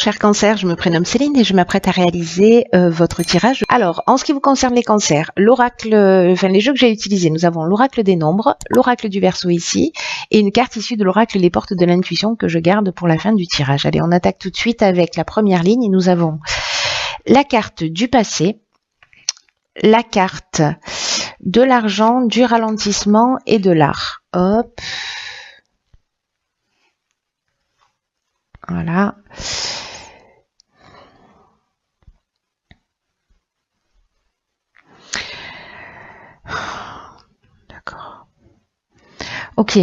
cher cancer, je me prénomme Céline et je m'apprête à réaliser votre tirage. Alors, en ce qui vous concerne les cancers, l'oracle, les jeux que j'ai utilisés, nous avons l'oracle des nombres, l'oracle du Verseau ici, et une carte issue de l'oracle Les Portes de l'Intuition que je garde pour la fin du tirage. Allez, on attaque tout de suite avec la première ligne et nous avons la carte du passé, la carte de l'argent, du ralentissement et de l'art. Hop. Voilà. D'accord. Ok.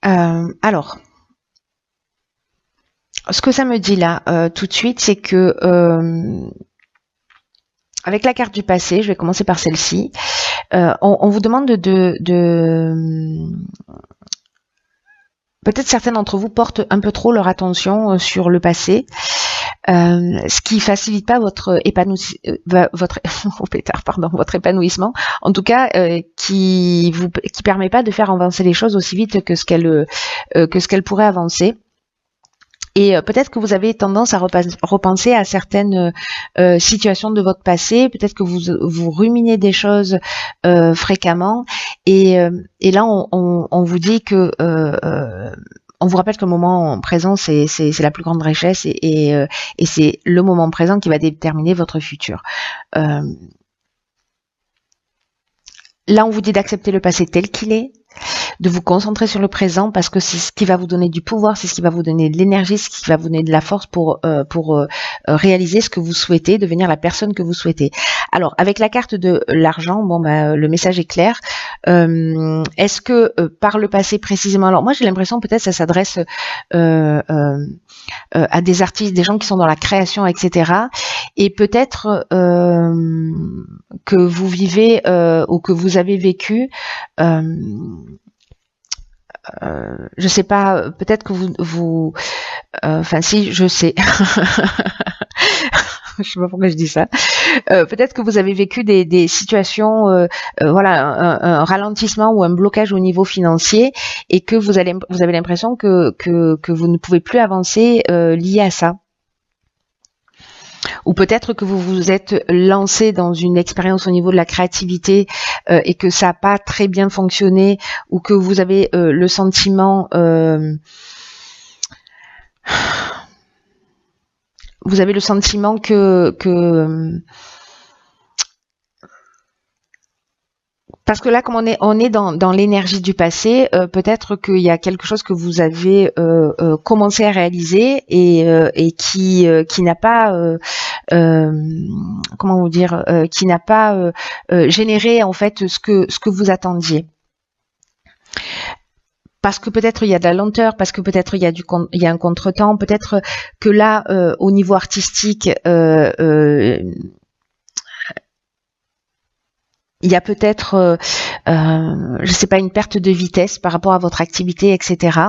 Alors, ce que ça me dit là, tout de suite, c'est que avec la carte du passé, je vais commencer par celle-ci, on vous demande peut-être certains d'entre vous portent un peu trop leur attention sur le passé, ce qui facilite pas votre épanouissement, en tout cas qui permet pas de faire avancer les choses aussi vite que ce qu'elle pourrait avancer. Et peut-être que vous avez tendance à repenser à certaines situations de votre passé, peut-être que vous ruminez des choses fréquemment, et là on vous dit que on vous rappelle que le moment présent c'est la plus grande richesse, et c'est le moment présent qui va déterminer votre futur. Là on vous dit d'accepter le passé tel qu'il est, de vous concentrer sur le présent parce que c'est ce qui va vous donner du pouvoir, c'est ce qui va vous donner de l'énergie, ce qui va vous donner de la force pour réaliser ce que vous souhaitez, devenir la personne que vous souhaitez. Alors, avec la carte de l'argent, le message est clair. Est-ce que par le passé précisément, alors moi j'ai l'impression peut-être ça s'adresse à des artistes, des gens qui sont dans la création, etc. Et peut-être que vous vivez ou que vous avez vécu je sais pas, peut-être que enfin si, je sais. Je sais pas pourquoi je dis ça. Peut-être que vous avez vécu des situations, un ralentissement ou un blocage au niveau financier, et que vous avez l'impression que vous ne pouvez plus avancer lié à ça. Ou peut-être que vous vous êtes lancé dans une expérience au niveau de la créativité et que ça n'a pas très bien fonctionné, ou que vous avez le sentiment que parce que là, comme on est dans l'énergie du passé, peut-être qu'il y a quelque chose que vous avez commencé à réaliser et qui n'a pas comment vous dire, qui n'a pas généré en fait ce que vous attendiez. Parce que peut-être il y a de la lenteur, parce que peut-être il y a un contretemps, peut-être que là, au niveau artistique, il y a peut-être, je sais pas, une perte de vitesse par rapport à votre activité, etc.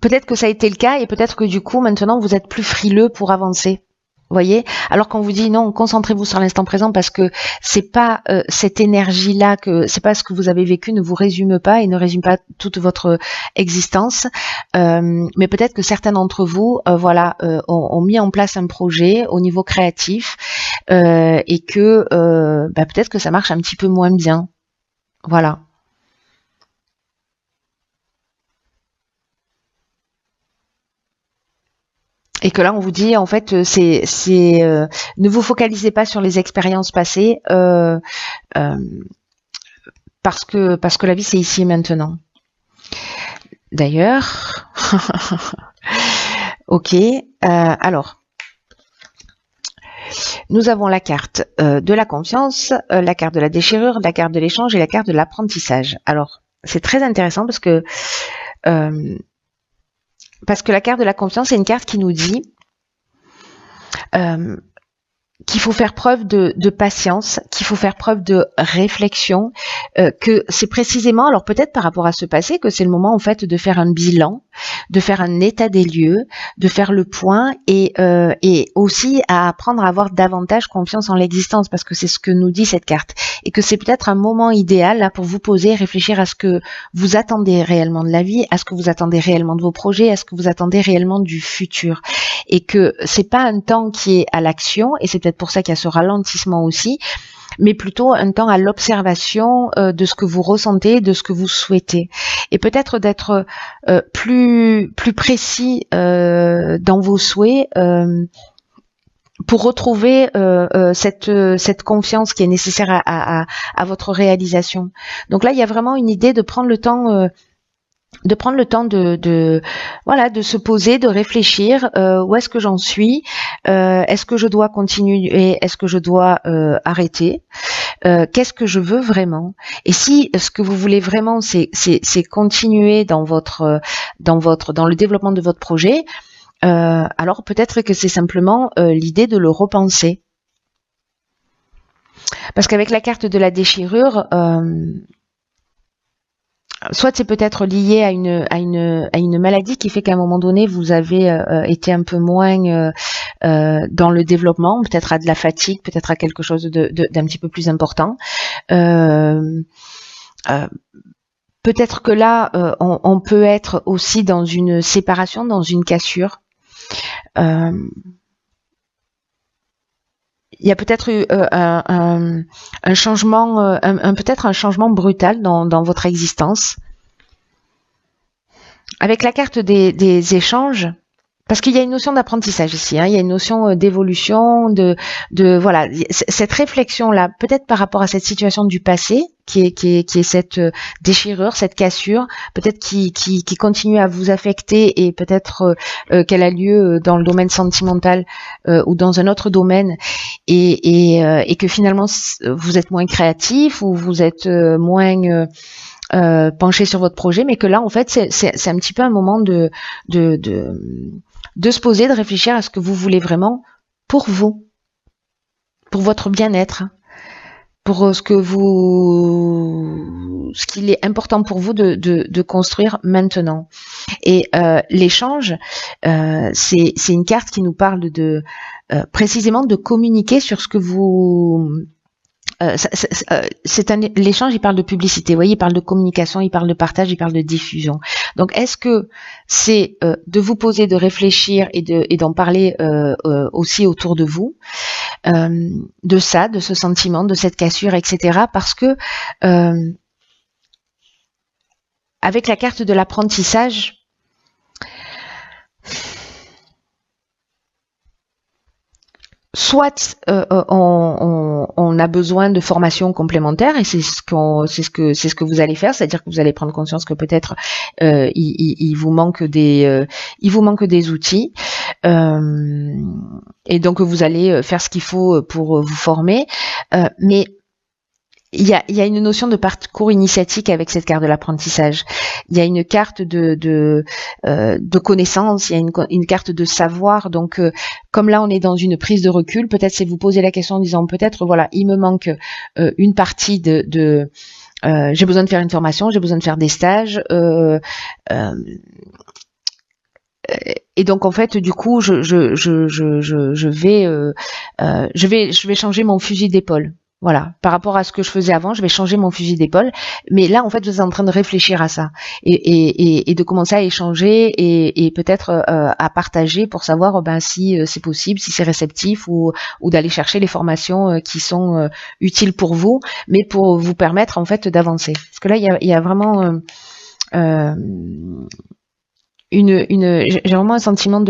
Peut-être que ça a été le cas, et peut-être que du coup, maintenant, vous êtes plus frileux pour avancer. Vous voyez, alors qu'on vous dit non, concentrez-vous sur l'instant présent, parce que c'est pas cette énergie-là, que c'est pas ce que vous avez vécu, ne vous résume pas et ne résume pas toute votre existence. Mais peut-être que certains d'entre vous, ont mis en place un projet au niveau créatif et que peut-être que ça marche un petit peu moins bien. Voilà. Et que là, on vous dit, en fait, ne vous focalisez pas sur les expériences passées, parce que la vie, c'est ici et maintenant. D'ailleurs, ok. Alors, nous avons la carte de la confiance, la carte de la déchirure, la carte de l'échange et la carte de l'apprentissage. Alors, c'est très intéressant parce que la carte de la confiance, c'est une carte qui nous dit qu'il faut faire preuve de patience, qu'il faut faire preuve de réflexion, que c'est précisément, alors peut-être par rapport à ce passé, que c'est le moment en fait de faire un bilan, de faire un état des lieux, de faire le point et aussi à apprendre à avoir davantage confiance en l'existence, parce que c'est ce que nous dit cette carte, et que c'est peut-être un moment idéal là pour vous poser et réfléchir à ce que vous attendez réellement de la vie, à ce que vous attendez réellement de vos projets, à ce que vous attendez réellement du futur, et que c'est pas un temps qui est à l'action, et c'est peut-être pour ça qu'il y a ce ralentissement aussi, mais plutôt un temps à l'observation de ce que vous ressentez, de ce que vous souhaitez, et peut-être d'être plus précis dans vos souhaits pour retrouver cette confiance qui est nécessaire à votre réalisation. Donc là, il y a vraiment une idée de prendre le temps voilà, de se poser, de réfléchir, où est-ce que j'en suis, est-ce que je dois continuer, est-ce que je dois arrêter, qu'est-ce que je veux vraiment, et si ce que vous voulez vraiment c'est continuer dans le développement de votre projet, alors peut-être que c'est simplement l'idée de le repenser, parce qu'avec la carte de la déchirure, soit c'est peut-être lié à une maladie qui fait qu'à un moment donné vous avez été un peu moins dans le développement, peut-être à de la fatigue, peut-être à quelque chose d'un petit peu plus important. Peut-être que là on peut être aussi dans une séparation, dans une cassure. Il y a peut-être eu un changement, peut-être un changement brutal dans votre existence. Avec la carte des échanges, parce qu'il y a une notion d'apprentissage ici, hein, il y a une notion d'évolution, de voilà, cette réflexion-là, peut-être par rapport à cette situation du passé, qui est cette déchirure, cette cassure, peut-être qui continue à vous affecter, et peut-être qu'elle a lieu dans le domaine sentimental ou dans un autre domaine, et que finalement vous êtes moins créatif, ou vous êtes moins penché sur votre projet, mais que là en fait c'est un petit peu un moment de se poser, de réfléchir à ce que vous voulez vraiment pour vous, pour votre bien-être, pour ce qu'il est important pour vous de construire maintenant. Et l'échange, c'est une carte qui nous parle précisément de communiquer sur ce que vous... l'échange, il parle de publicité, vous voyez, il parle de communication, il parle de partage, il parle de diffusion. Donc est-ce que c'est de vous poser, de réfléchir et d'en parler aussi autour de vous, de ça, de ce sentiment, de cette cassure, etc. Parce que avec la carte de l'apprentissage, soit on a besoin de formations complémentaires, et c'est ce que vous allez faire, c'est-à-dire que vous allez prendre conscience que peut-être il vous manque des outils, et donc vous allez faire ce qu'il faut pour vous former, mais il y a une notion de parcours initiatique avec cette carte de l'apprentissage. Il y a une carte de connaissance, il y a une carte de savoir. Donc, comme là, on est dans une prise de recul, peut-être c'est vous poser la question en disant peut-être, voilà, il me manque une partie j'ai besoin de faire une formation, j'ai besoin de faire des stages. Et donc en fait, du coup, je vais changer mon fusil d'épaule. Voilà, par rapport à ce que je faisais avant, je vais changer mon fusil d'épaule. Mais là, en fait, vous êtes en train de réfléchir à ça et de commencer à échanger et peut-être à partager pour savoir si c'est possible, si c'est réceptif, ou d'aller chercher les formations qui sont utiles pour vous, mais pour vous permettre en fait d'avancer. Parce que là, il y a vraiment j'ai vraiment un sentiment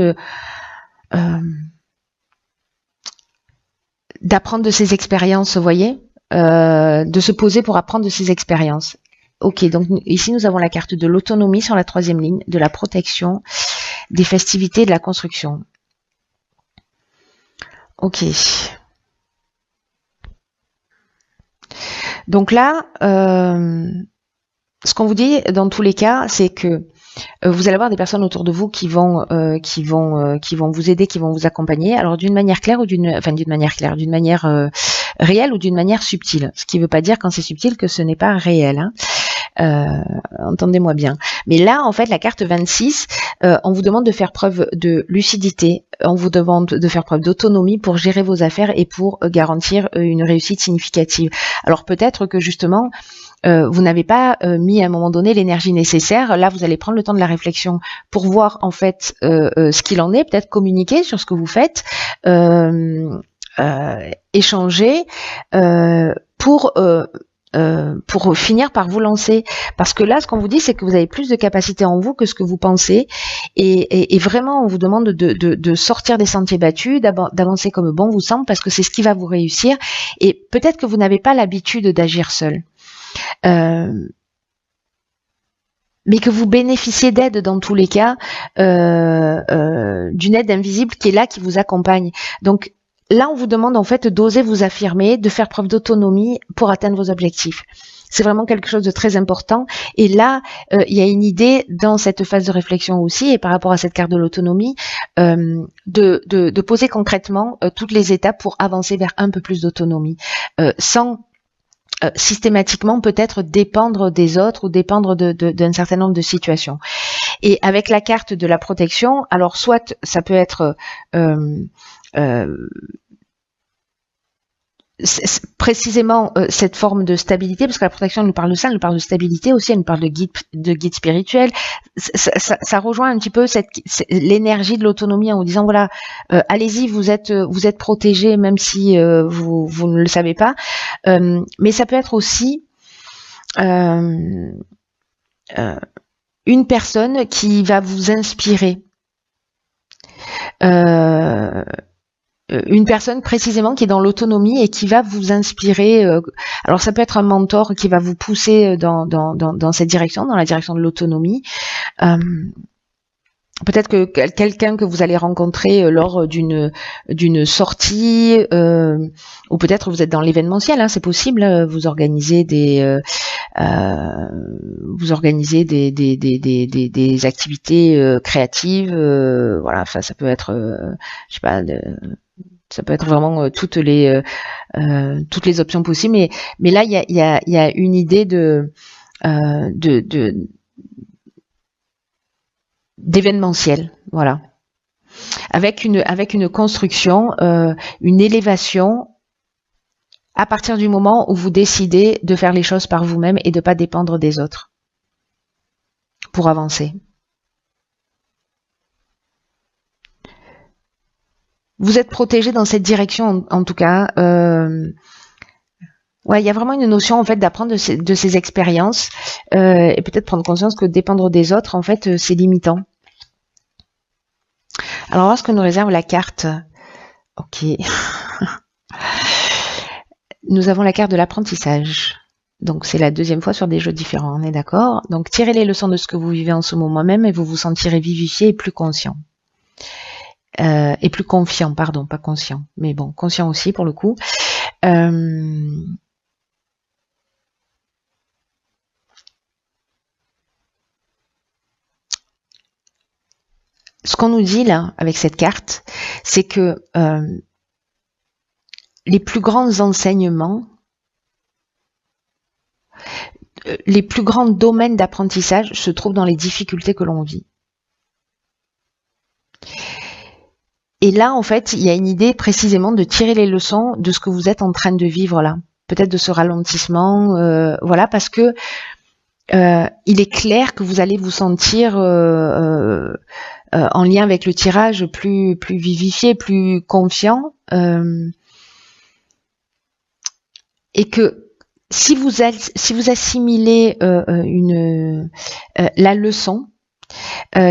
d'apprendre de ses expériences, vous voyez, de se poser pour apprendre de ses expériences. Ok, donc ici nous avons la carte de l'autonomie sur la 3e ligne, de la protection, des festivités et de la construction. Ok. Donc là, ce qu'on vous dit dans tous les cas, c'est que vous allez avoir des personnes autour de vous qui vont vous aider, qui vont vous accompagner. Alors d'une manière claire d'une manière réelle ou d'une manière subtile. Ce qui ne veut pas dire quand c'est subtil que ce n'est pas réel. Entendez-moi bien. Mais là, en fait, la carte 26, on vous demande de faire preuve de lucidité, on vous demande de faire preuve d'autonomie pour gérer vos affaires et pour garantir une réussite significative. Alors peut-être que justement, vous n'avez pas mis à un moment donné l'énergie nécessaire. Là, vous allez prendre le temps de la réflexion pour voir en fait ce qu'il en est, peut-être communiquer sur ce que vous faites, échanger pour finir par vous lancer. Parce que là, ce qu'on vous dit, c'est que vous avez plus de capacité en vous que ce que vous pensez. Et vraiment, on vous demande de sortir des sentiers battus, d'avancer comme bon vous semble, parce que c'est ce qui va vous réussir. Et peut-être que vous n'avez pas l'habitude d'agir seul. Mais que vous bénéficiez d'aide dans tous les cas, d'une aide invisible qui est là, qui vous accompagne. Donc là, on vous demande en fait d'oser vous affirmer, de faire preuve d'autonomie pour atteindre vos objectifs. C'est vraiment quelque chose de très important. Et là, il y a une idée dans cette phase de réflexion aussi, et par rapport à cette carte de l'autonomie, de poser concrètement toutes les étapes pour avancer vers un peu plus d'autonomie, sans systématiquement peut-être dépendre des autres ou dépendre d'un certain nombre de situations. Et avec la carte de la protection, alors soit ça peut être précisément cette forme de stabilité, parce que la protection elle nous parle de ça, elle nous parle de stabilité aussi, elle nous parle de guide spirituel. Ça rejoint un petit peu l'énergie de l'autonomie en vous disant voilà, allez-y, vous êtes protégé même si vous ne le savez pas. Mais ça peut être aussi une personne qui va vous inspirer. Une personne précisément qui est dans l'autonomie et qui va vous inspirer. Alors ça peut être un mentor qui va vous pousser dans cette direction, dans la direction de l'autonomie. Peut-être que quelqu'un que vous allez rencontrer lors d'une sortie, ou peut-être vous êtes dans l'événementiel, hein, c'est possible. Vous organisez des activités créatives. Voilà, ça peut être, je sais pas. Ça peut être vraiment toutes les options possibles, mais là il y a une idée d'événementiel, voilà, avec une construction, une élévation à partir du moment où vous décidez de faire les choses par vous-même et de pas dépendre des autres pour avancer. Vous êtes protégé dans cette direction, en tout cas. Ouais, il y a vraiment une notion en fait d'apprendre de ces expériences et peut-être prendre conscience que dépendre des autres, en fait, c'est limitant. Alors, voilà ce que nous réserve la carte. Ok. Nous avons la carte de l'apprentissage. Donc, c'est la deuxième fois sur des jeux différents, on est d'accord? Donc, tirez les leçons de ce que vous vivez en ce moment même et vous vous sentirez vivifié et plus conscient. Et plus confiant, pardon, pas conscient, mais bon, conscient aussi pour le coup. Ce qu'on nous dit là, avec cette carte, c'est que les plus grands enseignements, les plus grands domaines d'apprentissage se trouvent dans les difficultés que l'on vit. Et là, en fait, il y a une idée précisément de tirer les leçons de ce que vous êtes en train de vivre là. Peut-être de ce ralentissement, voilà, parce que il est clair que vous allez vous sentir en lien avec le tirage plus vivifié, plus confiant, et que si vous assimilez la leçon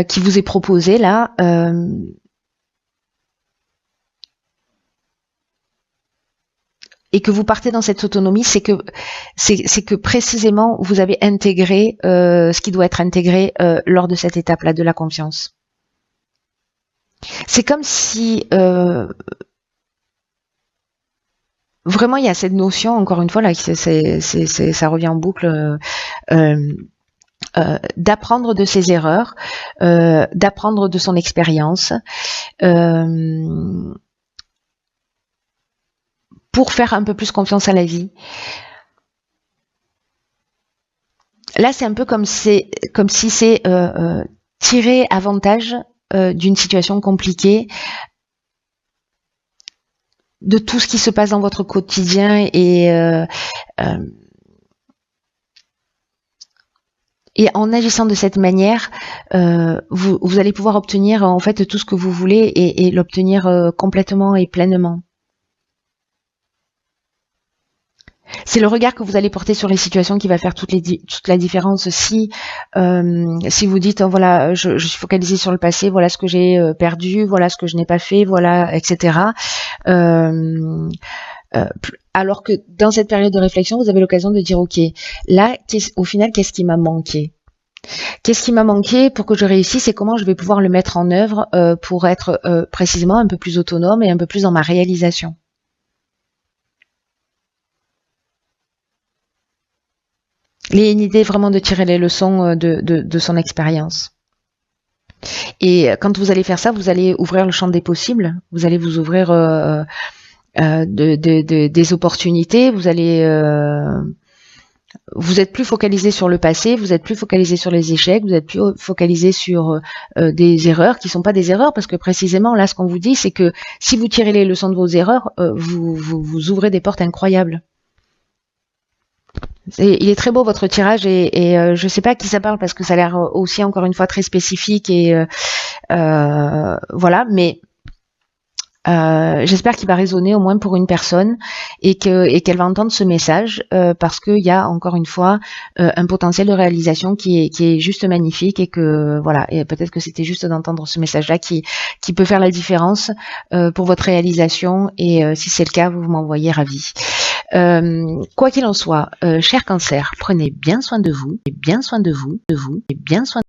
qui vous est proposée là, et que vous partez dans cette autonomie, c'est que précisément vous avez intégré ce qui doit être intégré lors de cette étape-là de la confiance. C'est comme si vraiment il y a cette notion, encore une fois là, ça revient en boucle, d'apprendre de ses erreurs, d'apprendre de son expérience. Pour faire un peu plus confiance à la vie. Là, c'est un peu comme si c'est tirer avantage d'une situation compliquée, de tout ce qui se passe dans votre quotidien et en agissant de cette manière, vous allez pouvoir obtenir en fait tout ce que vous voulez et l'obtenir complètement et pleinement. C'est le regard que vous allez porter sur les situations qui va faire toute la différence. Si vous dites oh, voilà, je suis focalisée sur le passé, voilà ce que j'ai perdu, voilà ce que je n'ai pas fait, voilà, etc. Alors que dans cette période de réflexion, vous avez l'occasion de dire ok, là, au final, qu'est-ce qui m'a manqué? Qu'est-ce qui m'a manqué pour que je réussisse et comment je vais pouvoir le mettre en œuvre pour être précisément un peu plus autonome et un peu plus dans ma réalisation. Il y a une idée vraiment de tirer les leçons de son expérience. Et quand vous allez faire ça, vous allez ouvrir le champ des possibles, vous allez vous ouvrir des opportunités, vous êtes plus focalisé sur le passé, vous êtes plus focalisé sur les échecs, vous êtes plus focalisé sur des erreurs qui sont pas des erreurs, parce que précisément là ce qu'on vous dit c'est que si vous tirez les leçons de vos erreurs, vous ouvrez des portes incroyables. Il est très beau votre tirage et je sais pas à qui ça parle parce que ça a l'air aussi encore une fois très spécifique et voilà, mais j'espère qu'il va résonner au moins pour une personne et qu'elle va entendre ce message parce qu'il y a encore une fois un potentiel de réalisation qui est juste magnifique et que voilà, et peut-être que c'était juste d'entendre ce message-là qui peut faire la différence pour votre réalisation et si c'est le cas, vous m'envoyez ravi. Quoi qu'il en soit, cher Cancer, prenez bien soin de vous, et bien soin de vous, et bien soin